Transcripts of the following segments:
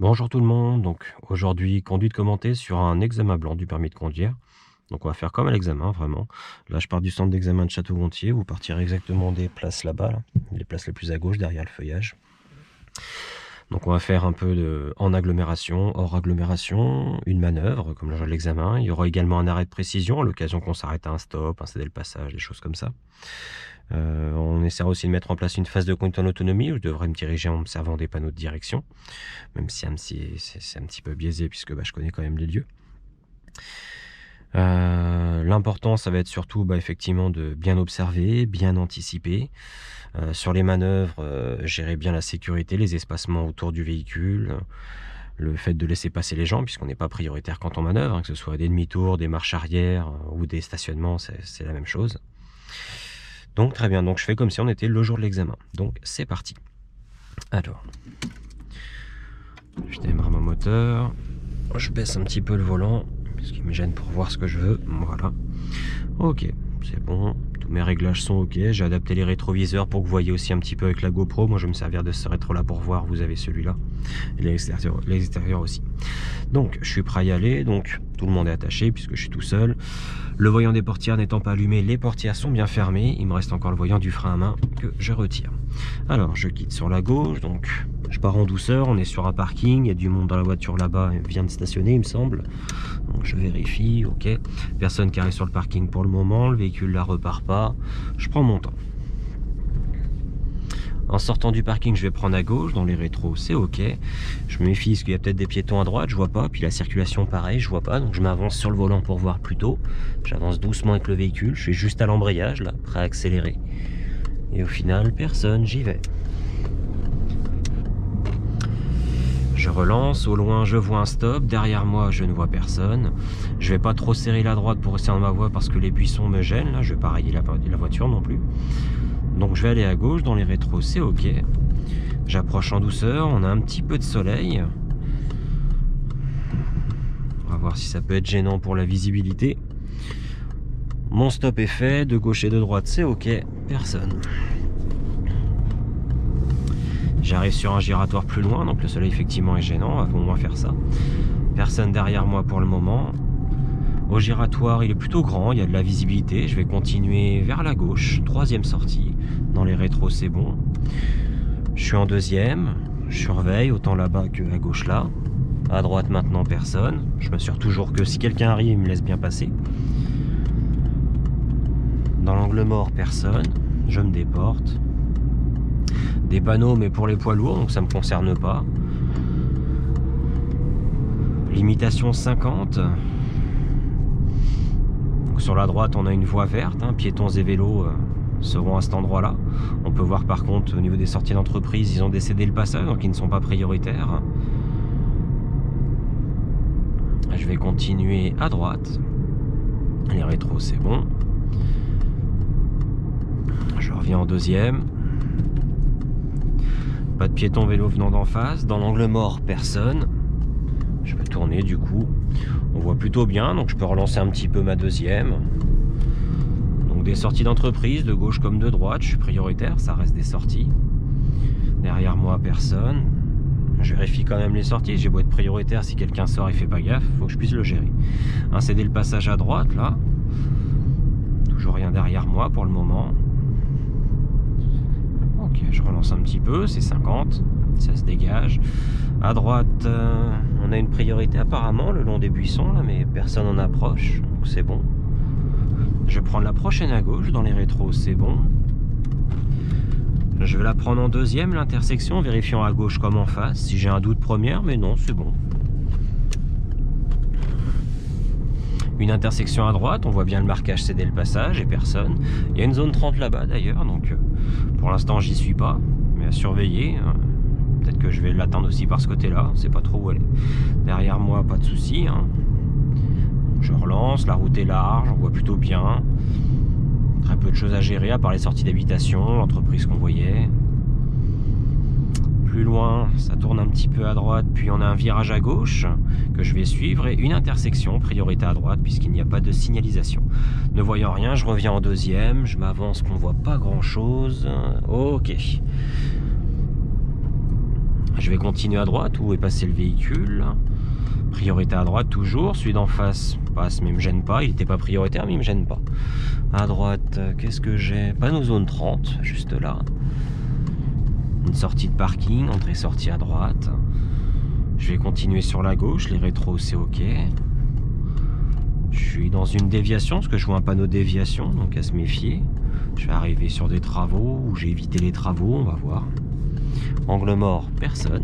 Bonjour tout le monde, donc aujourd'hui conduite commentée sur un examen blanc du permis de conduire. Donc on va faire comme à l'examen vraiment. Là je pars du centre d'examen de Château-Gontier, vous partirez exactement des places là-bas, là, les places les plus à gauche derrière le feuillage. Donc on va faire un peu en agglomération, hors agglomération, une manœuvre comme le jour de l'examen. Il y aura également un arrêt de précision à l'occasion qu'on s'arrête à un stop, un céder le passage, des choses comme ça. On essaiera aussi de mettre en place une phase de conduite en autonomie où je devrais me diriger en observant des panneaux de direction, même si c'est un petit peu biaisé puisque je connais quand même les lieux. L'important, ça va être surtout effectivement de bien observer, bien anticiper. Sur les manœuvres, gérer bien la sécurité, les espacements autour du véhicule, le fait de laisser passer les gens puisqu'on n'est pas prioritaire quand on manœuvre, que ce soit des demi-tours, des marches arrière ou des stationnements, c'est la même chose. Donc très bien, donc je fais comme si on était le jour de l'examen. Donc c'est parti. Alors, je démarre mon moteur, je baisse un petit peu le volant, parce qu'il me gêne pour voir ce que je veux, voilà. Ok, c'est bon, tous mes réglages sont ok, j'ai adapté les rétroviseurs pour que vous voyez aussi un petit peu avec la GoPro, moi je vais me servir de ce rétro là pour voir, vous avez celui-là, et l'extérieur aussi. Donc je suis prêt à y aller, donc tout le monde est attaché puisque je suis tout seul. Le voyant des portières n'étant pas allumé, les portières sont bien fermées, il me reste encore le voyant du frein à main que je retire. Alors je quitte sur la gauche, donc je pars en douceur, on est sur un parking, il y a du monde dans la voiture là-bas, il vient de stationner il me semble. Donc je vérifie, ok. Personne qui arrive sur le parking pour le moment, le véhicule là repart pas, je prends mon temps. En sortant du parking, je vais prendre à gauche, dans les rétros, c'est ok. Je me méfie parce qu'il y a peut-être des piétons à droite, je vois pas. Puis la circulation, pareil, je vois pas. Donc je m'avance sur le volant pour voir plus tôt. J'avance doucement avec le véhicule, je suis juste à l'embrayage, là, prêt à accélérer. Et au final, personne, j'y vais. Je relance, au loin je vois un stop, derrière moi je ne vois personne. Je vais pas trop serrer la droite pour rester dans ma voie parce que les buissons me gênent, là, je vais pas rayer la voiture non plus. Donc je vais aller à gauche, dans les rétros c'est ok. J'approche en douceur, on a un petit peu de soleil. On va voir si ça peut être gênant pour la visibilité. Mon stop est fait, de gauche et de droite c'est ok, personne. J'arrive sur un giratoire plus loin, donc le soleil effectivement est gênant, on va au moins faire ça. Personne derrière moi pour le moment. Au giratoire, il est plutôt grand, il y a de la visibilité. Je vais continuer vers la gauche, troisième sortie. Dans les rétros, c'est bon. Je suis en deuxième, je surveille autant là-bas que à gauche là. À droite maintenant, personne. Je m'assure toujours que si quelqu'un arrive, il me laisse bien passer. Dans l'angle mort, personne. Je me déporte. Des panneaux, mais pour les poids lourds, donc ça ne me concerne pas. Limitation 50. Donc sur la droite, on a une voie verte, piétons et vélos seront à cet endroit-là. On peut voir par contre au niveau des sorties d'entreprise, ils ont décédé le passage, donc ils ne sont pas prioritaires. Je vais continuer à droite. Les rétros, c'est bon. Je reviens en deuxième. Pas de piétons vélo venant d'en face. Dans l'angle mort, personne. Je peux tourner du coup. On voit plutôt bien, donc je peux relancer un petit peu ma deuxième. Donc des sorties d'entreprise, de gauche comme de droite, je suis prioritaire, ça reste des sorties. Derrière moi, personne. Je vérifie quand même les sorties, j'ai beau être prioritaire, si quelqu'un sort et fait pas gaffe, faut que je puisse le gérer. Céder le passage à droite, là. Toujours rien derrière moi pour le moment. Ok, je relance un petit peu, c'est 50, ça se dégage. À droite, on a une priorité apparemment le long des buissons, là, mais personne n'en approche, donc c'est bon. Je vais prendre la prochaine à gauche, dans les rétros, c'est bon. Je vais la prendre en deuxième, l'intersection, vérifiant à gauche comme en face. Si j'ai un doute première, mais non, c'est bon. Une intersection à droite, on voit bien le marquage céder le passage et personne. Il y a une zone 30 là-bas d'ailleurs, donc pour l'instant j'y suis pas, mais à surveiller. Peut-être que je vais l'atteindre aussi par ce côté-là, on sait pas trop où elle est. Derrière moi, pas de souci. Je relance, la route est large, on voit plutôt bien. Très peu de choses à gérer à part les sorties d'habitation, l'entreprise qu'on voyait. Plus loin, ça tourne un petit peu à droite, puis on a un virage à gauche que je vais suivre et une intersection, priorité à droite puisqu'il n'y a pas de signalisation. Ne voyant rien, je reviens en deuxième, je m'avance qu'on voit pas grand chose. Ok. Je vais continuer à droite. Où est passé le véhicule? Priorité à droite toujours. Celui d'en face passe mais il me gêne pas. Il n'était pas prioritaire mais il me gêne pas. À droite, qu'est-ce que j'ai? Panneau zone 30, juste là. Une sortie de parking, entrée-sortie à droite. Je vais continuer sur la gauche. Les rétros, c'est ok. Je suis dans une déviation parce que je vois un panneau déviation, donc à se méfier. Je vais arriver sur des travaux où j'ai évité les travaux, on va voir. Angle mort, personne.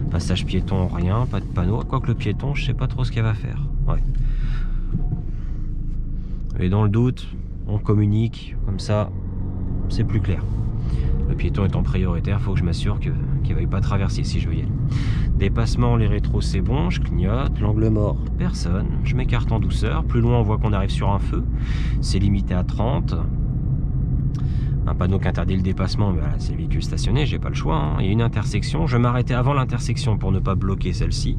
Passage piéton, rien, pas de panneau. Quoique le piéton, je sais pas trop ce qu'il va faire. Ouais. Et dans le doute, on communique, comme ça, c'est plus clair. Le piéton étant prioritaire, il faut que je m'assure qu'il ne veuille pas traverser si je veux y aller. Dépassement, les rétros, c'est bon, je clignote. L'angle mort, personne. Je m'écarte en douceur. Plus loin, on voit qu'on arrive sur un feu. C'est limité à 30. Un panneau qui interdit le dépassement, mais voilà, c'est le véhicule stationné, j'ai pas le choix. Hein. Il y a une intersection. Je vais m'arrêter avant l'intersection pour ne pas bloquer celle-ci.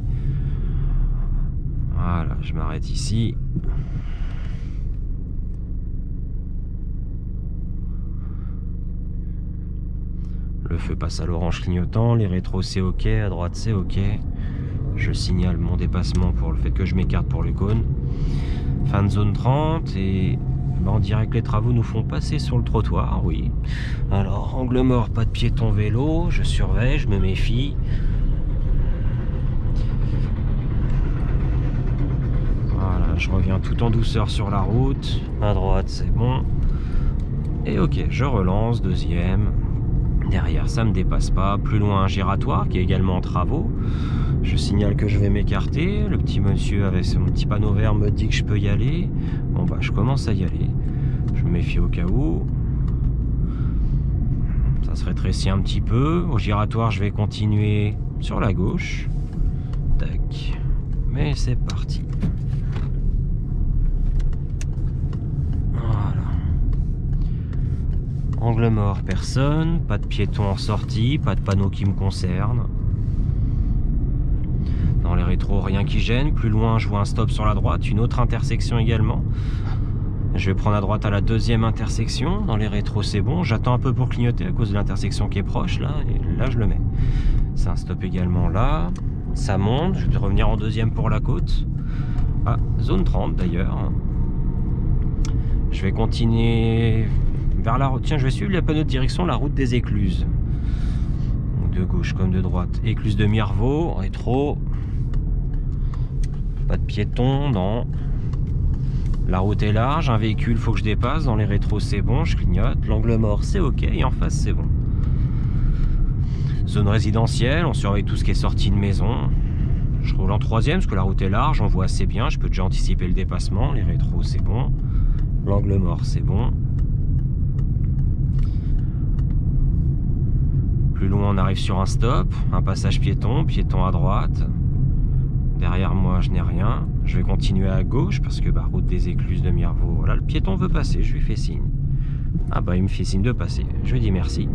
Voilà, je m'arrête ici. Le feu passe à l'orange clignotant, les rétros c'est ok, à droite c'est ok. Je signale mon dépassement pour le fait que je m'écarte pour le cône. Fin de zone 30 et ben, on dirait que les travaux nous font passer sur le trottoir, oui. Alors, angle mort, pas de piéton vélo, je surveille, je me méfie. Voilà, je reviens tout en douceur sur la route. À droite c'est bon. Et ok, je relance, deuxième. Derrière, ça me dépasse pas. Plus loin, un giratoire qui est également en travaux. Je signale que je vais m'écarter. Le petit monsieur avec son petit panneau vert me dit que je peux y aller. Bon bah, je commence à y aller. Je me méfie au cas où. Ça se rétrécit un petit peu. Au giratoire, je vais continuer sur la gauche. Tac. Mais c'est parti. Angle mort, personne, pas de piéton en sortie, pas de panneau qui me concerne. Dans les rétros, rien qui gêne. Plus loin, je vois un stop sur la droite, une autre intersection également. Je vais prendre à droite à la deuxième intersection. Dans les rétros, c'est bon. J'attends un peu pour clignoter à cause de l'intersection qui est proche, là. Et là, je le mets. C'est un stop également là. Ça monte. Je vais revenir en deuxième pour la côte. Ah, zone 30 d'ailleurs. Je vais continuer... vers la route. Tiens, je vais suivre les panneaux de direction, la route des Écluses. De gauche comme de droite. Écluse de Mirevaux, rétro. Pas de piéton, non. La route est large, un véhicule, faut que je dépasse. Dans les rétros, c'est bon, je clignote. L'angle mort, c'est ok. Et en face, c'est bon. Zone résidentielle, on surveille tout ce qui est sorti de maison. Je roule en troisième parce que la route est large, on voit assez bien. Je peux déjà anticiper le dépassement. Les rétros, c'est bon. L'angle mort, c'est bon. Plus loin, on arrive sur un stop, un passage piéton, piéton à droite. Derrière moi, je n'ai rien. Je vais continuer à gauche parce que route des Écluses de Mirevaux. Voilà, le piéton veut passer, je lui fais signe. Ah bah, il me fait signe de passer. Je lui dis merci.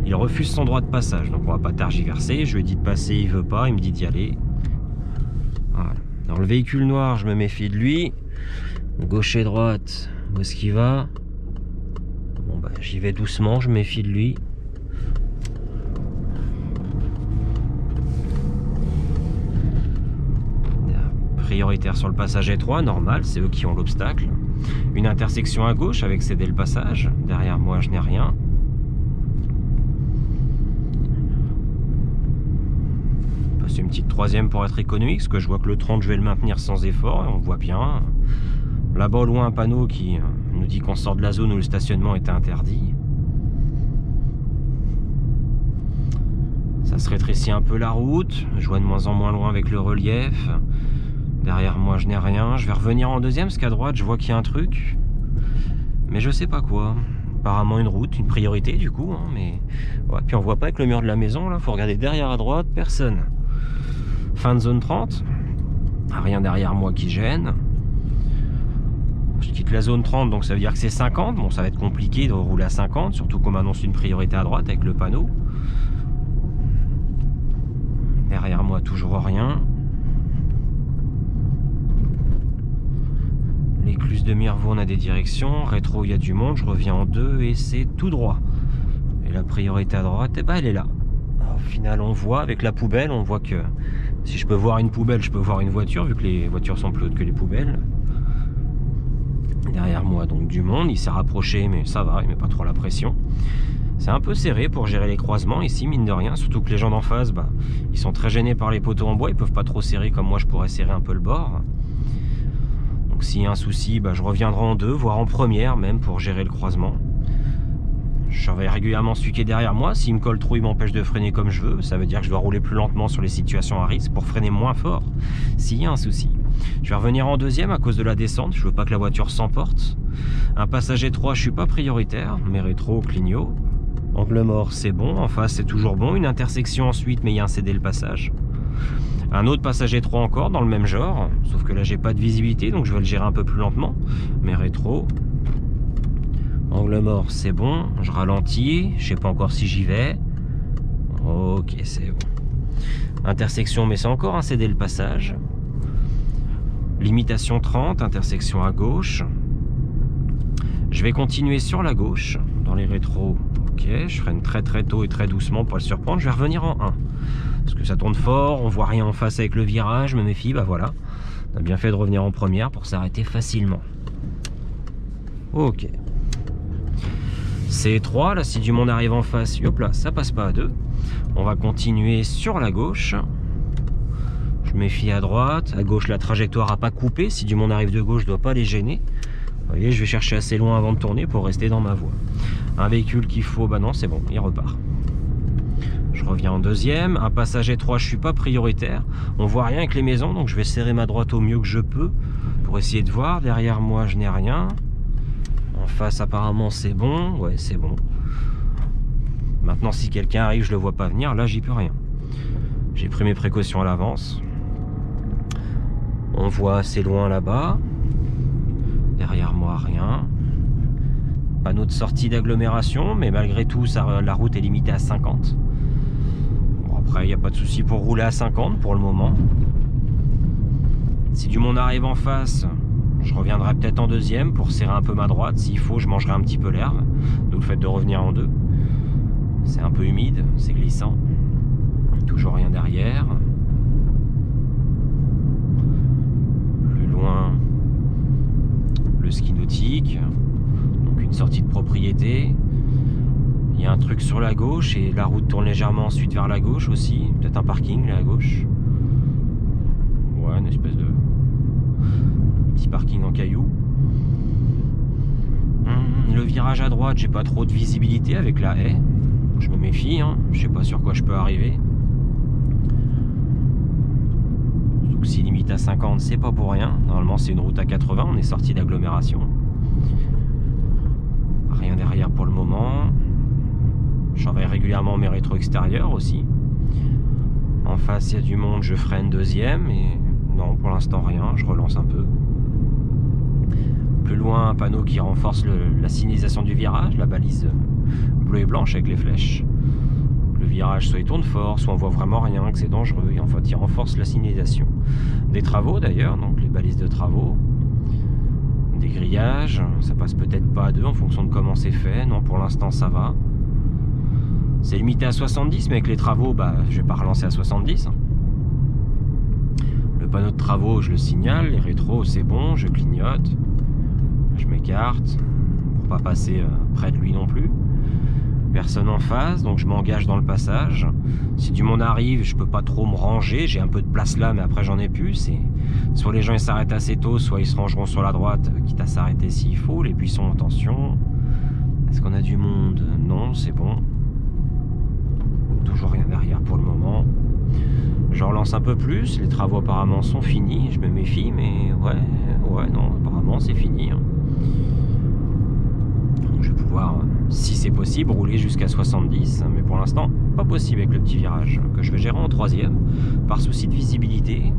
Il refuse son droit de passage, donc on va pas tergiverser. Je lui dis de passer, il veut pas, il me dit d'y aller. Voilà. Dans le véhicule noir, je me méfie de lui. Gauche et droite, où est-ce qu'il va? Bon bah, j'y vais doucement, je me méfie de lui. Prioritaire sur le passage étroit, normal, c'est eux qui ont l'obstacle. Une intersection à gauche avec cédé le passage. Derrière moi, je n'ai rien. Passer une petite troisième pour être économique, parce que je vois que le 30, je vais le maintenir sans effort, et on voit bien. Là-bas, au loin, un panneau qui nous dit qu'on sort de la zone où le stationnement était interdit. Ça se rétrécit un peu la route, je vois de moins en moins loin avec le relief. Derrière moi, je n'ai rien. Je vais revenir en deuxième parce qu'à droite, je vois qu'il y a un truc. Mais je sais pas quoi. Apparemment une route, une priorité du coup. Hein, mais ouais, puis on voit pas avec le mur de la maison. Là, faut regarder derrière à droite, personne. Fin de zone 30. Rien derrière moi qui gêne. Je quitte la zone 30, donc ça veut dire que c'est 50. Bon, ça va être compliqué de rouler à 50, surtout qu'on m'annonce une priorité à droite avec le panneau. Derrière moi, toujours rien. L'écluse de Mirevaux, on a des directions. Rétro, il y a du monde. Je reviens en deux et c'est tout droit. Et la priorité à droite, eh ben, elle est là. final, on voit avec la poubelle, on voit que si je peux voir une poubelle, je peux voir une voiture, vu que les voitures sont plus hautes que les poubelles. Derrière moi, donc du monde, il s'est rapproché, mais ça va, il met pas trop la pression. C'est un peu serré pour gérer les croisements ici, mine de rien, surtout que les gens d'en face, bah, ils sont très gênés par les poteaux en bois, ils peuvent pas trop serrer comme moi je pourrais serrer un peu le bord. Donc s'il y a un souci, bah, je reviendrai en deux, voire en première même pour gérer le croisement. Je surveille régulièrement celui qui est derrière moi, s'il me colle trop, il m'empêche de freiner comme je veux, ça veut dire que je dois rouler plus lentement sur les situations à risque pour freiner moins fort s'il y a un souci. Je vais revenir en deuxième à cause de la descente, je veux pas que la voiture s'emporte. Un passager 3, je suis pas prioritaire, mes rétros clignotent. Angle mort, c'est bon. En face, c'est toujours bon. Une intersection ensuite, mais il y a un cédé le passage. Un autre passager 3 encore, dans le même genre. Sauf que là, j'ai pas de visibilité, donc je vais le gérer un peu plus lentement. Mais rétro. Angle mort, c'est bon. Je ralentis. Je sais pas encore si j'y vais. Ok, c'est bon. Intersection, mais c'est encore un cédé le passage. Limitation 30, intersection à gauche. Je vais continuer sur la gauche, dans les rétros. Ok, je freine très tôt et très doucement pour le surprendre. Je vais revenir en 1. Parce que ça tourne fort, on voit rien en face avec le virage, je me méfie, bah voilà. On a bien fait de revenir en première pour s'arrêter facilement. Ok. C3, là si du monde arrive en face, hop là, ça passe pas à 2. On va continuer sur la gauche. Je méfie à droite. À gauche, la trajectoire n'a pas coupé. Si du monde arrive de gauche, je ne dois pas les gêner. Vous voyez, je vais chercher assez loin avant de tourner pour rester dans ma voie. Un véhicule qu'il faut, bah non, c'est bon, il repart. Je reviens en deuxième. Un passager 3, je ne suis pas prioritaire. On voit rien avec les maisons, donc je vais serrer ma droite au mieux que je peux pour essayer de voir. Derrière moi, je n'ai rien. En face, apparemment, c'est bon. Ouais, c'est bon. Maintenant, si quelqu'un arrive, je le vois pas venir. Là, j'y peux rien. J'ai pris mes précautions à l'avance. On voit assez loin là-bas. Derrière moi, rien. Panneau de sortie d'agglomération, mais malgré tout, la route est limitée à 50. Bon, après, il n'y a pas de souci pour rouler à 50 pour le moment. Si du monde arrive en face, je reviendrai peut-être en deuxième pour serrer un peu ma droite. S'il faut, je mangerai un petit peu l'herbe. D'où le fait de revenir en 2. C'est un peu humide, c'est glissant. Toujours rien derrière. Plus loin, le ski nautique. Donc une sortie de propriété. Il y a un truc sur la gauche et la route tourne légèrement ensuite vers la gauche aussi. Peut-être un parking là à gauche. Ouais, une espèce de petit parking en cailloux. Le virage à droite, j'ai pas trop de visibilité avec la haie. Je me méfie, hein. Je sais pas sur quoi je peux arriver. Donc si limite à 50, c'est pas pour rien. Normalement c'est une route à 80, on est sorti d'agglomération. Rien derrière pour le moment. Je surveille régulièrement mes rétros extérieurs aussi. En face il y a du monde, je freine deuxième et non pour l'instant rien, je relance un peu. Plus loin un panneau qui renforce la signalisation du virage, la balise bleue et blanche avec les flèches. Le virage soit il tourne fort, soit on voit vraiment rien, que c'est dangereux, et en fait il renforce la signalisation. Des travaux d'ailleurs, donc les balises de travaux. Des grillages, ça passe peut-être pas à 2 en fonction de comment c'est fait, non pour l'instant ça va. C'est limité à 70, mais avec les travaux, bah, je vais pas relancer à 70. Le panneau de travaux, je le signale, les rétros c'est bon, je clignote. Je m'écarte pour pas passer près de lui non plus. Personne en face, donc je m'engage dans le passage. Si du monde arrive, je peux pas trop me ranger. J'ai un peu de place là, mais après j'en ai plus. Soit les gens ils s'arrêtent assez tôt, soit ils se rangeront sur la droite, quitte à s'arrêter s'il faut. Les buissons, attention. Est-ce qu'on a du monde? Non, c'est bon. Toujours rien derrière pour le moment. Je relance un peu plus. Les travaux apparemment sont finis. Je me méfie, mais ouais, non, apparemment c'est fini. Je vais pouvoir, si c'est possible, rouler jusqu'à 70, mais pour l'instant, pas possible avec le petit virage que je vais gérer en troisième, par souci de visibilité.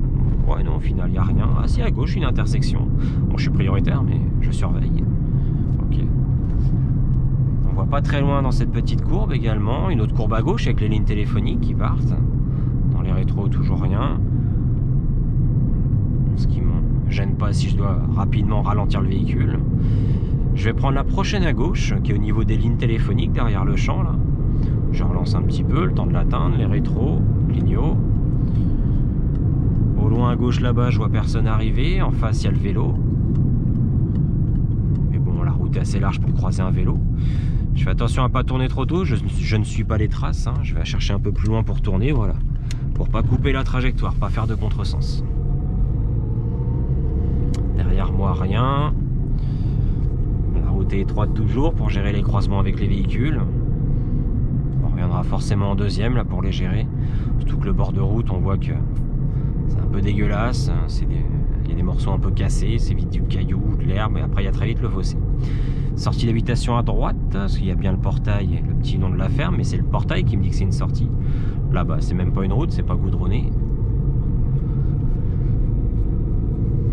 Ouais, non, au final, il n'y a rien. Ah si, à gauche, une intersection. Bon, je suis prioritaire, mais je surveille. Ok. On voit pas très loin dans cette petite courbe également. Une autre courbe à gauche avec les lignes téléphoniques qui partent. Dans les rétros, toujours rien. Ce qui me gêne pas si je dois rapidement ralentir le véhicule. Je vais prendre la prochaine à gauche, qui est au niveau des lignes téléphoniques derrière le champ là. Je relance un petit peu, le temps de l'atteindre, les rétros, clignot. Au loin à gauche là-bas, je vois personne arriver. En face, il y a le vélo. Mais bon, la route est assez large pour croiser un vélo. Je fais attention à ne pas tourner trop tôt. Je ne suis pas les traces. Hein. Je vais chercher un peu plus loin pour tourner, voilà. Pour pas couper la trajectoire, pas faire de contresens. Derrière moi, rien. La route est étroite toujours pour gérer les croisements avec les véhicules. On reviendra forcément en deuxième là pour les gérer. Surtout que le bord de route, on voit que c'est un peu dégueulasse. Il y a des morceaux un peu cassés, c'est vite du caillou, de l'herbe, et après il y a très vite le fossé. Sortie d'habitation à droite, parce qu'il y a bien le portail et le petit nom de la ferme, mais c'est le portail qui me dit que c'est une sortie. Là-bas, c'est même pas une route, c'est pas goudronné.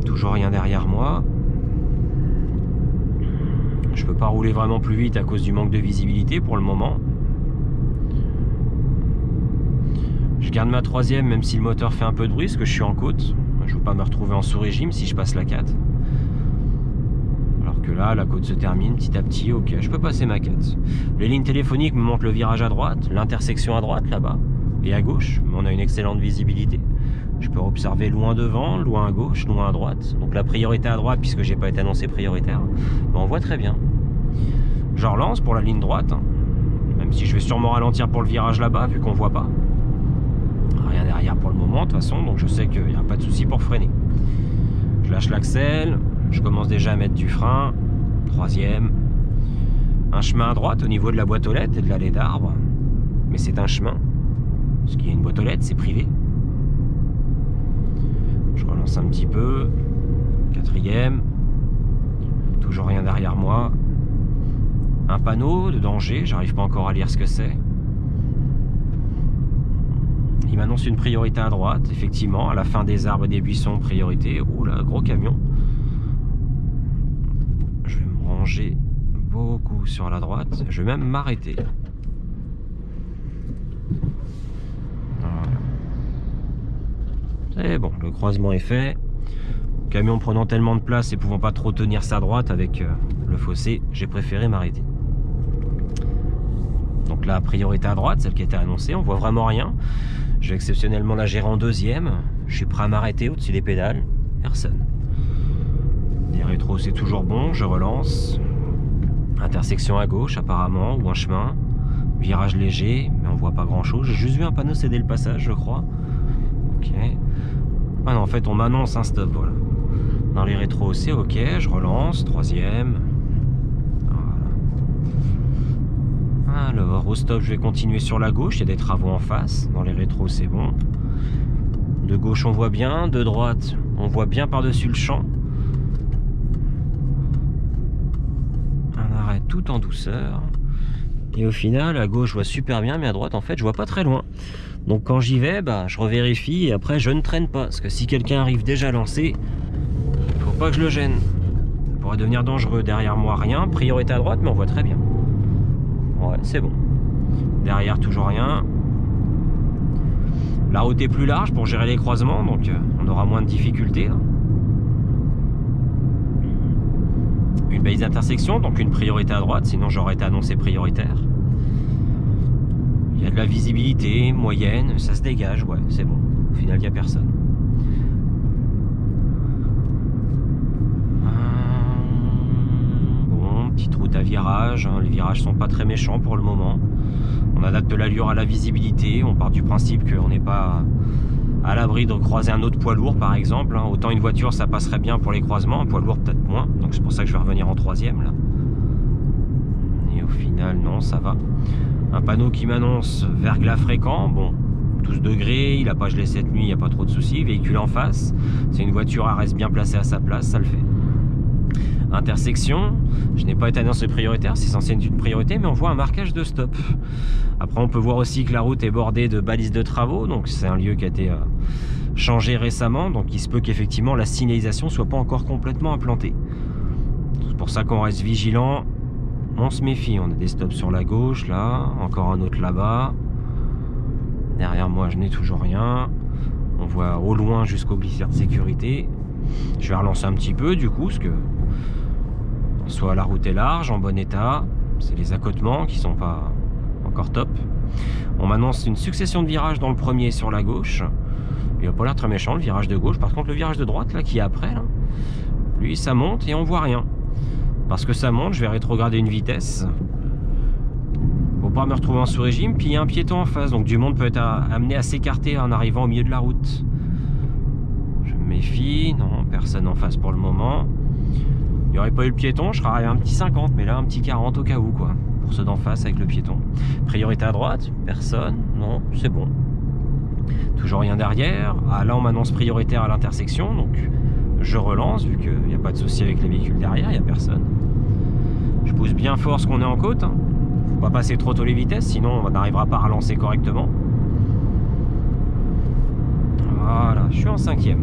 Toujours rien derrière moi. Je peux pas rouler vraiment plus vite à cause du manque de visibilité pour le moment. Je garde ma troisième même si le moteur fait un peu de bruit parce que je suis en côte. Je ne veux pas me retrouver en sous-régime si je passe la 4. Alors que là, la côte se termine petit à petit. Ok, je peux passer ma 4. Les lignes téléphoniques me montrent le virage à droite, l'intersection à droite là-bas et à gauche. Mais on a une excellente visibilité. Je peux observer loin devant, loin à gauche, loin à droite. Donc la priorité à droite puisque j'ai pas été annoncé prioritaire. Mais on voit très bien. Je relance pour la ligne droite. Même si je vais sûrement ralentir pour le virage là-bas vu qu'on voit pas. Rien derrière pour le moment de toute façon, donc je sais qu'il n'y a pas de souci pour freiner. Je lâche l'axel, je commence déjà à mettre du frein. Troisième. Un chemin à droite au niveau de la boîte aux lettres et de l'allée d'arbres. Mais c'est un chemin. Parce qu'il y a une boîte aux lettres, c'est privé. Je relance un petit peu. Quatrième. Toujours rien derrière moi. Un panneau de danger, j'arrive pas encore à lire ce que c'est. Il m'annonce une priorité à droite, effectivement, à la fin des arbres et des buissons, priorité. Oula, gros camion. Je vais me ranger beaucoup sur la droite. Je vais même m'arrêter. Voilà. C'est bon, le croisement est fait. Le camion prenant tellement de place et pouvant pas trop tenir sa droite avec le fossé, j'ai préféré m'arrêter. Donc là, priorité à droite, celle qui était annoncée, on voit vraiment rien. Je vais exceptionnellement la gérer en deuxième. Je suis prêt à m'arrêter au-dessus des pédales. Personne. Les rétros, c'est toujours bon. Je relance. Intersection à gauche, apparemment, ou un chemin. Virage léger, mais on voit pas grand-chose. J'ai juste vu un panneau céder le passage, je crois. Ok. Ah non, en fait, on m'annonce un stop, voilà. Dans les rétros, c'est ok. Je relance. Troisième. Alors, au stop, je vais continuer sur la gauche. Il y a des travaux en face. Dans les rétros, c'est bon. De gauche, on voit bien. De droite, on voit bien par-dessus le champ. Un arrêt tout en douceur. Et au final, à gauche, je vois super bien. Mais à droite, en fait, je vois pas très loin. Donc, quand j'y vais, bah, je revérifie. Et après, je ne traîne pas. Parce que si quelqu'un arrive déjà lancé, il faut pas que je le gêne. Ça pourrait devenir dangereux. Derrière moi, rien. Priorité à droite, mais on voit très bien. Ouais, c'est bon. Derrière, toujours rien. La route est plus large pour gérer les croisements, donc on aura moins de difficultés. Une balise d'intersection, donc une priorité à droite, sinon j'aurais été annoncé prioritaire. Il y a de la visibilité moyenne, ça se dégage, ouais, c'est bon. Au final, il n'y a personne. Petite route à virage, hein. Les virages sont pas très méchants pour le moment. On adapte l'allure à la visibilité, on part du principe qu'on n'est pas à l'abri de croiser un autre poids lourd par exemple, hein. Autant une voiture ça passerait bien pour les croisements, un poids lourd peut-être moins, donc c'est pour ça que je vais revenir en troisième là. Et au final non, ça va. Un panneau qui m'annonce verglas fréquent, bon, 12 degrés, il a pas gelé cette nuit, il n'y a pas trop de soucis. Véhicule en face, c'est une voiture, elle reste bien placée à sa place, ça le fait. Intersection, je n'ai pas été annoncé prioritaire, c'est censé être une priorité, mais on voit un marquage de stop. Après, on peut voir aussi que la route est bordée de balises de travaux, donc c'est un lieu qui a été changé récemment, donc il se peut qu'effectivement la signalisation soit pas encore complètement implantée. C'est pour ça qu'on reste vigilant, on se méfie. On a des stops sur la gauche, là, encore un autre là-bas. Derrière moi, je n'ai toujours rien. On voit au loin jusqu'au glisseur de sécurité. Je vais relancer un petit peu du coup, parce que soit la route est large, en bon état, c'est les accotements qui sont pas encore top. On m'annonce une succession de virages dans le premier sur la gauche. Il n'a pas l'air très méchant le virage de gauche. Par contre, le virage de droite là qui est après, là, lui ça monte et on voit rien. Parce que ça monte, je vais rétrograder une vitesse. Faut pas me retrouver en sous-régime. Puis il y a un piéton en face, donc du monde peut être amené à s'écarter en arrivant au milieu de la route. Je me méfie. Non, personne en face pour le moment. Il n'y aurait pas eu le piéton, je serais arrivé à un petit 50, mais là un petit 40 au cas où, quoi. Pour ceux d'en face avec le piéton. Priorité à droite, personne, non, c'est bon. Toujours rien derrière. Ah, là on m'annonce prioritaire à l'intersection, donc je relance, vu qu'il n'y a pas de souci avec les véhicules derrière, il n'y a personne. Je pousse bien fort ce qu'on est en côte. Hein. Faut pas passer trop tôt les vitesses, sinon on n'arrivera pas à relancer correctement. Voilà, je suis en 5e.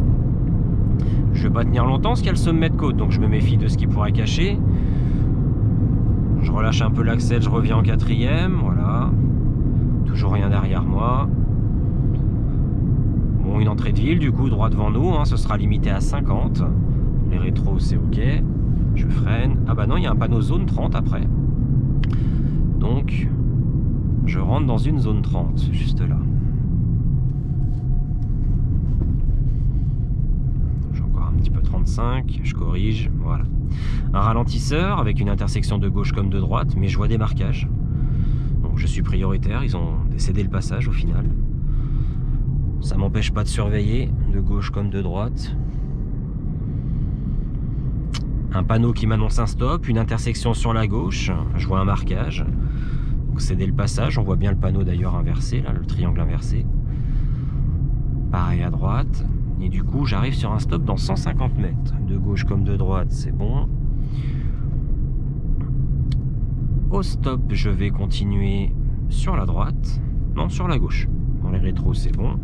Je vais pas tenir longtemps parce qu'il y a le sommet de côte, donc je me méfie de ce qui pourrait cacher. Je relâche un peu l'accel, je reviens en 4e, voilà. Toujours rien derrière moi. Bon, une entrée de ville, du coup, droit devant nous, hein, ce sera limité à 50. Les rétros, c'est ok. Je freine. Ah bah non, il y a un panneau zone 30 après. Donc, je rentre dans une zone 30, juste là. Petit peu 35, je corrige, voilà. Un ralentisseur avec une intersection de gauche comme de droite, mais je vois des marquages. Donc je suis prioritaire, ils ont décédé le passage au final. Ça m'empêche pas de surveiller, de gauche comme de droite. Un panneau qui m'annonce un stop, une intersection sur la gauche, je vois un marquage. Donc céder le passage, on voit bien le panneau d'ailleurs inversé, là, le triangle inversé. Pareil à droite. Et du coup, j'arrive sur un stop dans 150 mètres. De gauche comme de droite, c'est bon. Au stop, je vais continuer sur la droite. Non, sur la gauche. Dans les rétros, c'est bon.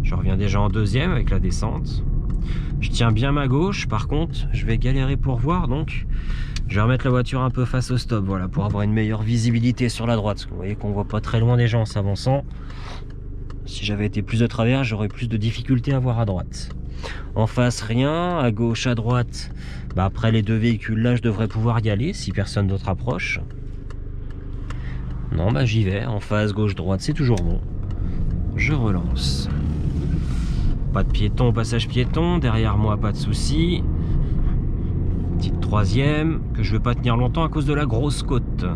Je reviens déjà en 2e avec la descente. Je tiens bien ma gauche. Par contre, je vais galérer pour voir. Donc, je vais remettre la voiture un peu face au stop. Voilà, pour avoir une meilleure visibilité sur la droite. Parce que vous voyez qu'on voit pas très loin des gens en s'avançant. Si j'avais été plus de travers, j'aurais plus de difficultés à voir à droite. En face, rien. À gauche, à droite, bah après les deux véhicules là, je devrais pouvoir y aller si personne d'autre approche. Non, bah j'y vais. En face, gauche, droite, c'est toujours bon. Je relance. Pas de piéton au passage piéton. Derrière moi, pas de souci. Petite 3e que je vais pas tenir longtemps à cause de la grosse côte.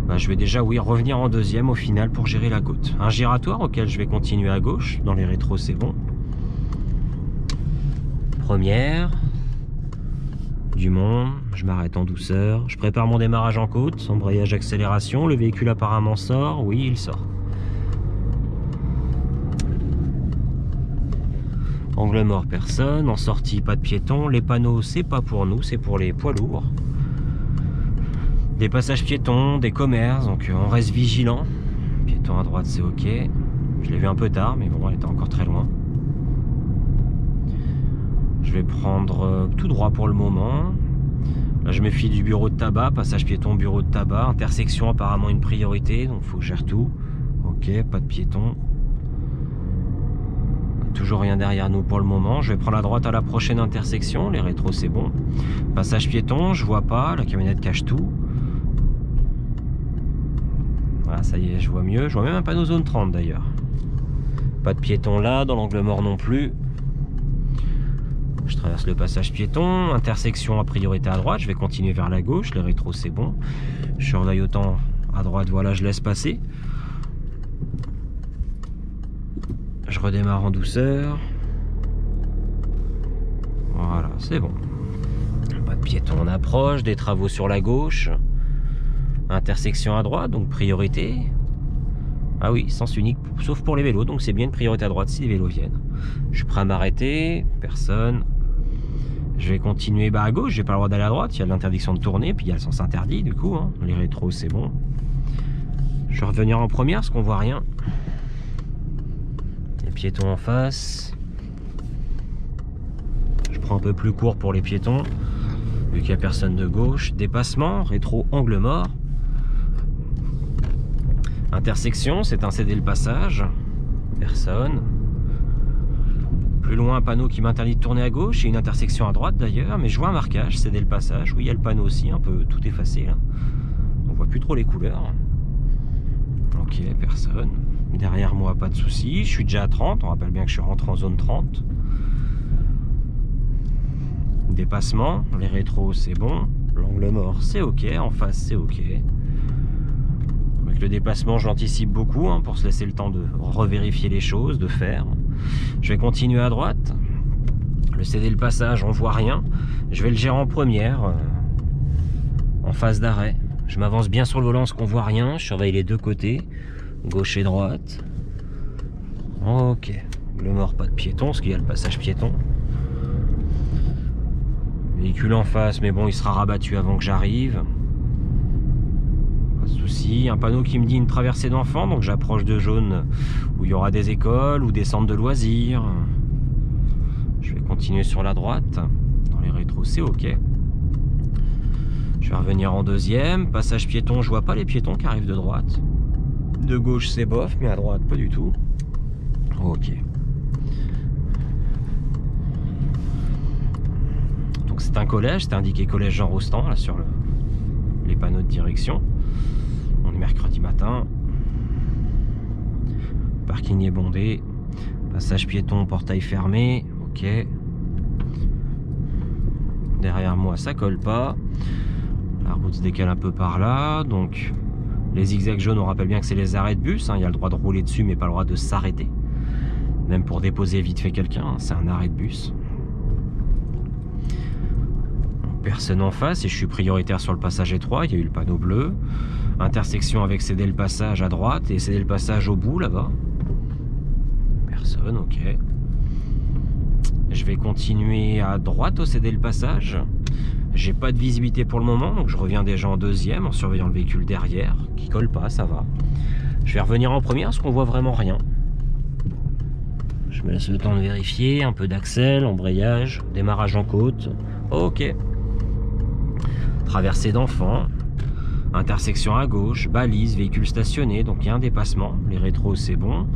Bah, je vais déjà, oui, revenir en 2e au final pour gérer la côte. Un giratoire auquel je vais continuer à gauche. Dans les rétros, c'est bon. Première. Du monde. Je m'arrête en douceur. Je prépare mon démarrage en côte. Embrayage, accélération. Le véhicule apparemment sort. Oui, il sort. Angle mort, personne. En sortie, pas de piéton. Les panneaux, c'est pas pour nous, c'est pour les poids lourds. Des passages piétons, des commerces, donc on reste vigilant. Piéton à droite, c'est ok. Je l'ai vu un peu tard, mais bon, elle était encore très loin. Je vais prendre tout droit pour le moment. Là, je me fie du bureau de tabac, passage piéton, bureau de tabac. Intersection, apparemment une priorité, donc il faut que je gère tout. Ok, pas de piéton. Toujours rien derrière nous pour le moment. Je vais prendre la droite à la prochaine intersection. Les rétros, c'est bon. Passage piéton, je vois pas. La camionnette cache tout. Voilà, ça y est, je vois mieux. Je vois même un panneau zone 30 d'ailleurs. Pas de piéton là, dans l'angle mort non plus. Je traverse le passage piéton. Intersection à priorité à droite. Je vais continuer vers la gauche. Les rétros, c'est bon. Je surveille autant à droite. Voilà, je laisse passer. Je redémarre en douceur. Voilà, c'est bon. Pas de piéton en approche. Des travaux sur la gauche. Intersection à droite, donc priorité. Ah oui, sens unique, sauf pour les vélos, donc c'est bien une priorité à droite si les vélos viennent. Je suis prêt à m'arrêter, personne. Je vais continuer à gauche, j'ai pas le droit d'aller à droite, il y a l'interdiction de tourner, puis il y a le sens interdit du coup. Hein. Les rétros, c'est bon. Je vais revenir en première parce qu'on voit rien. Les piétons en face. Je prends un peu plus court pour les piétons, vu qu'il n'y a personne de gauche. Dépassement, rétro, angle mort. Intersection, c'est un céder le passage. Personne. Plus loin, un panneau qui m'interdit de tourner à gauche et une intersection à droite d'ailleurs, mais je vois un marquage, céder le passage. Oui, il y a le panneau aussi, un peu tout effacé là. On voit plus trop les couleurs. Ok, personne. Derrière moi, pas de souci. Je suis déjà à 30. On rappelle bien que je suis rentré en zone 30. Dépassement. Les rétros, c'est bon. L'angle mort, c'est ok. En face, c'est ok. Avec le dépassement, je l'anticipe beaucoup hein, pour se laisser le temps de revérifier les choses, de faire. Je vais continuer à droite. Le céder le passage, on voit rien. Je vais le gérer en première. En phase d'arrêt. Je m'avance bien sur le volant parce qu'on voit rien. Je surveille les deux côtés. Gauche et droite. Ok. Le mort, pas de piéton, parce qu'il y a le passage piéton. Véhicule en face, mais bon, il sera rabattu avant que j'arrive. Pas de souci. Un panneau qui me dit une traversée d'enfants, donc j'approche de jaune où il y aura des écoles ou des centres de loisirs. Je vais continuer sur la droite. Dans les rétros, c'est ok. Je vais revenir en deuxième. Passage piéton, je vois pas les piétons qui arrivent de droite. De gauche, c'est bof, mais à droite, pas du tout. Ok. Donc c'est un collège, c'est indiqué collège Jean Rostand, là sur les panneaux de direction. On est mercredi matin. Parking est bondé. Passage piéton, portail fermé. Ok. Derrière moi, ça colle pas. La route se décale un peu par là. Donc, les zigzags jaunes, on rappelle bien que c'est les arrêts de bus. Hein. Il y a le droit de rouler dessus, mais pas le droit de s'arrêter. Même pour déposer vite fait quelqu'un, hein, c'est un arrêt de bus. Personne en face et je suis prioritaire sur le passage étroit. Il y a eu le panneau bleu. Intersection avec céder le passage à droite et céder le passage au bout là-bas. Personne, ok. Je vais continuer à droite au céder le passage. J'ai pas de visibilité pour le moment, donc je reviens déjà en deuxième en surveillant le véhicule derrière, qui colle pas, ça va. Je vais revenir en première parce qu'on voit vraiment rien. Je me laisse le temps de vérifier, un peu d'accel, embrayage, démarrage en côte. Ok. Traversée d'enfants. Intersection à gauche, balise, véhicule stationné, donc il y a un dépassement. Les rétros, c'est bon.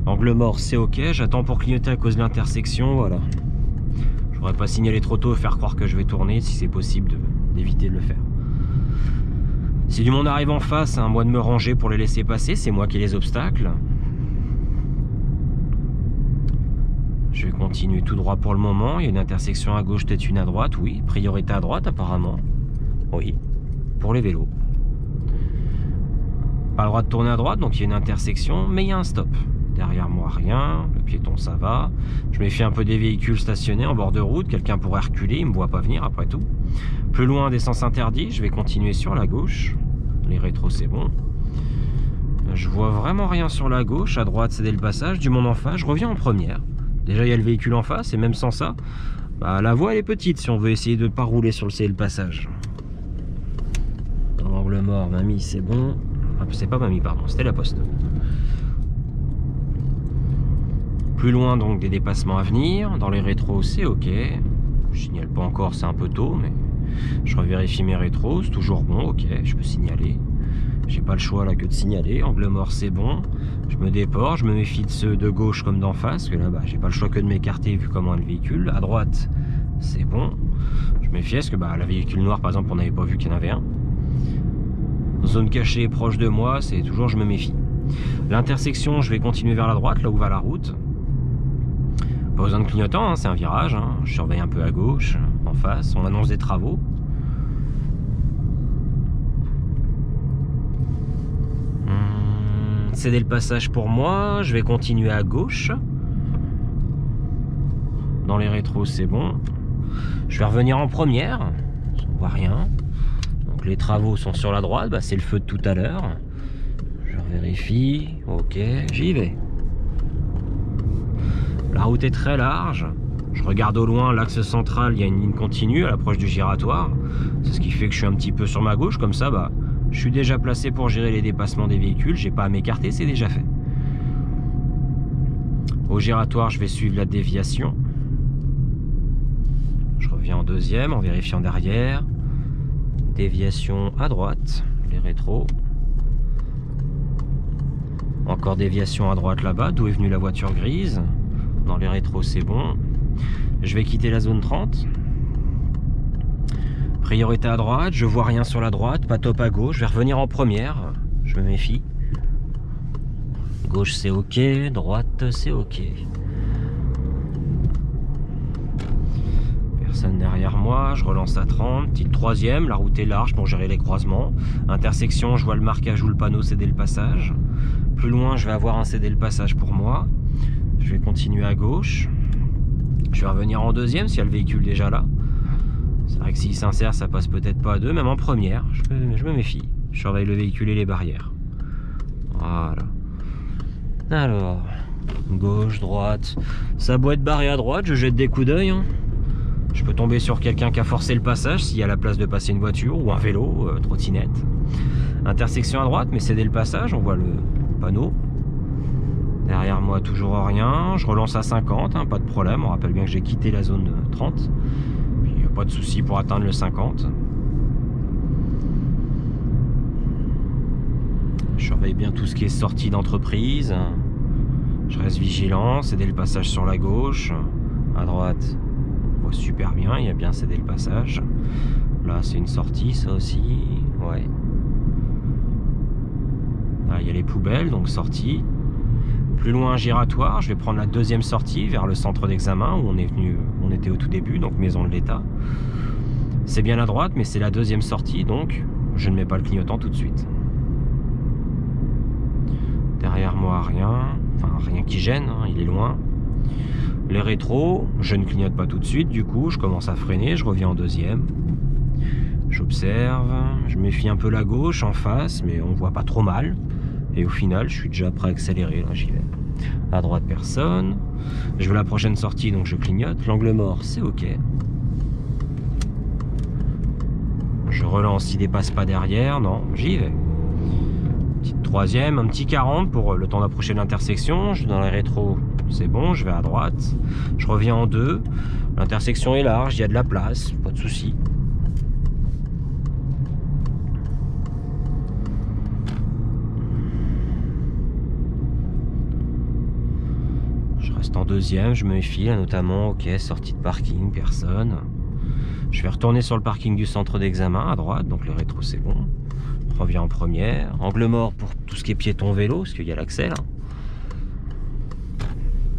Angle mort, c'est ok. J'attends pour clignoter à cause de l'intersection, voilà. Je voudrais pas signaler trop tôt et faire croire que je vais tourner si c'est possible d'éviter de le faire. Si du monde arrive en face, hein, moi de me ranger pour les laisser passer, c'est moi qui ai les obstacles. Je vais continuer tout droit pour le moment. Il y a une intersection à gauche, peut-être une à droite, oui. Priorité à droite apparemment. Oui, pour les vélos. Pas le droit de tourner à droite, donc il y a une intersection, mais il y a un stop. Derrière moi, rien. Le piéton, ça va. Je méfie un peu des véhicules stationnés en bord de route. Quelqu'un pourrait reculer, il me voit pas venir après tout. Plus loin, des sens interdits. Je vais continuer sur la gauche. Les rétros, c'est bon. Je vois vraiment rien sur la gauche. À droite, céder le passage. Du monde en face, je reviens en première. Déjà, il y a le véhicule en face, et même sans ça, bah, la voie, elle est petite si on veut essayer de ne pas rouler sur le céder le passage. Dans l'angle mort, mamie, c'est bon. Ah, c'est pas mamie, pardon, c'était la poste. Plus loin, donc, des dépassements à venir. Dans les rétros, c'est ok. Je signale pas encore, c'est un peu tôt, mais je revérifie mes rétros, c'est toujours bon, ok, je peux signaler. J'ai pas le choix là que de signaler. Angle mort, c'est bon. Je me déporte, je me méfie de ceux de gauche comme d'en face, parce que là, bah, j'ai pas le choix que de m'écarter vu comment est le véhicule. À droite, c'est bon. Je me méfie, parce que bah, le véhicule noir, par exemple, on n'avait pas vu qu'il y en avait un. Zone cachée proche de moi, c'est toujours je me méfie. L'intersection, je vais continuer vers la droite, là où va la route. Pas besoin de clignotant, hein, c'est un virage. Hein. Je surveille un peu à gauche, en face. On annonce des travaux. Céder le passage pour moi. Je vais continuer à gauche. Dans les rétros, c'est bon. Je vais revenir en première. On voit rien. Donc les travaux sont sur la droite. Bah, c'est le feu de tout à l'heure. Je vérifie. Ok, j'y vais. La route est très large. Je regarde au loin l'axe central. Il y a une ligne continue à l'approche du giratoire. C'est ce qui fait que je suis un petit peu sur ma gauche. Comme ça, bah, je suis déjà placé pour gérer les dépassements des véhicules. J'ai pas à m'écarter, c'est déjà fait. Au giratoire, je vais suivre la déviation. Je reviens en deuxième en vérifiant derrière. Déviation à droite, les rétros. Encore déviation à droite là-bas, d'où est venue la voiture grise. Dans les rétros, c'est bon. Je vais quitter la zone 30. Priorité à droite, je vois rien sur la droite, pas top à gauche. Je vais revenir en première, je me méfie. Gauche c'est ok, droite c'est ok. Personne derrière moi, je relance à 30, petite troisième, la route est large pour gérer les croisements. Intersection, je vois le marquage ou le panneau céder le passage. Plus loin, je vais avoir un céder le passage pour moi. Je vais continuer à gauche. Je vais revenir en deuxième s'il y a le véhicule déjà là. C'est vrai que s'il s'insère, ça passe peut-être pas à deux, même en première. Je me méfie. Je surveille le véhicule et les barrières. Voilà. Alors, gauche, droite. Ça doit être barré à droite, je jette des coups d'œil. Hein. Je peux tomber sur quelqu'un qui a forcé le passage s'il y a la place de passer une voiture ou un vélo, trottinette. Intersection à droite, mais céder le passage, on voit le panneau. Derrière moi, toujours rien. Je relance à 50, hein, pas de problème. On rappelle bien que j'ai quitté la zone 30. Puis il n'y a pas de souci pour atteindre le 50. Je surveille bien tout ce qui est sortie d'entreprise. Je reste vigilant, céder le passage sur la gauche. À droite, on voit super bien, il y a bien cédé le passage. Là, c'est une sortie, ça aussi. Ouais. Là, il y a les poubelles, donc sortie. Plus loin, un giratoire. Je vais prendre la deuxième sortie vers le centre d'examen où on était au tout début, donc maison de l'État. C'est bien à droite, mais c'est la deuxième sortie, donc je ne mets pas le clignotant tout de suite. Derrière moi, rien. Enfin, rien qui gêne, hein, il est loin. Les rétros, je ne clignote pas tout de suite, du coup, je commence à freiner, je reviens en deuxième. J'observe, je méfie un peu la gauche en face, mais on voit pas trop mal. Et au final, je suis déjà prêt à accélérer, là j'y vais. À droite, personne. Je veux la prochaine sortie, donc je clignote. L'angle mort, c'est ok. Je relance, il dépasse pas derrière, non, j'y vais. Petite troisième, un petit 40 pour le temps d'approcher l'intersection. Je suis dans les rétros, c'est bon, je vais à droite. Je reviens en deux. L'intersection est large, il y a de la place, pas de souci. En deuxième, je me méfie, là, notamment, ok, sortie de parking, personne. Je vais retourner sur le parking du centre d'examen à droite, donc le rétro c'est bon. Je reviens en première. Angle mort pour tout ce qui est piéton vélo, parce qu'il y a l'accès là.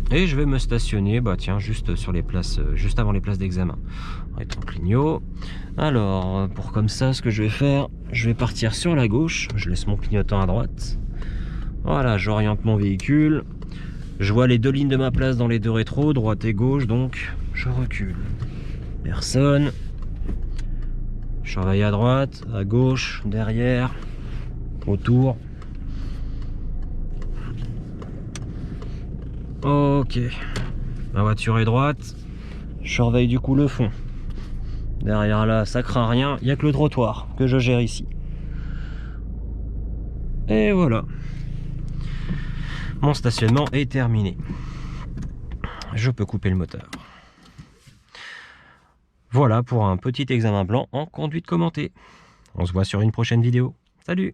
Et je vais me stationner, bah tiens, juste sur les places, juste avant les places d'examen. Rétro clignot. Alors, pour comme ça, ce que je vais faire, je vais partir sur la gauche. Je laisse mon clignotant à droite. Voilà, j'oriente mon véhicule. Je vois les deux lignes de ma place dans les deux rétros, droite et gauche, donc je recule. Personne. Je surveille à droite, à gauche, derrière, autour. Ok. Ma voiture est droite. Je surveille du coup le fond. Derrière là, ça craint rien. Il n'y a que le trottoir que je gère ici. Et voilà. Mon stationnement est terminé. Je peux couper le moteur. Voilà pour un petit examen blanc en conduite commentée. On se voit sur une prochaine vidéo. Salut!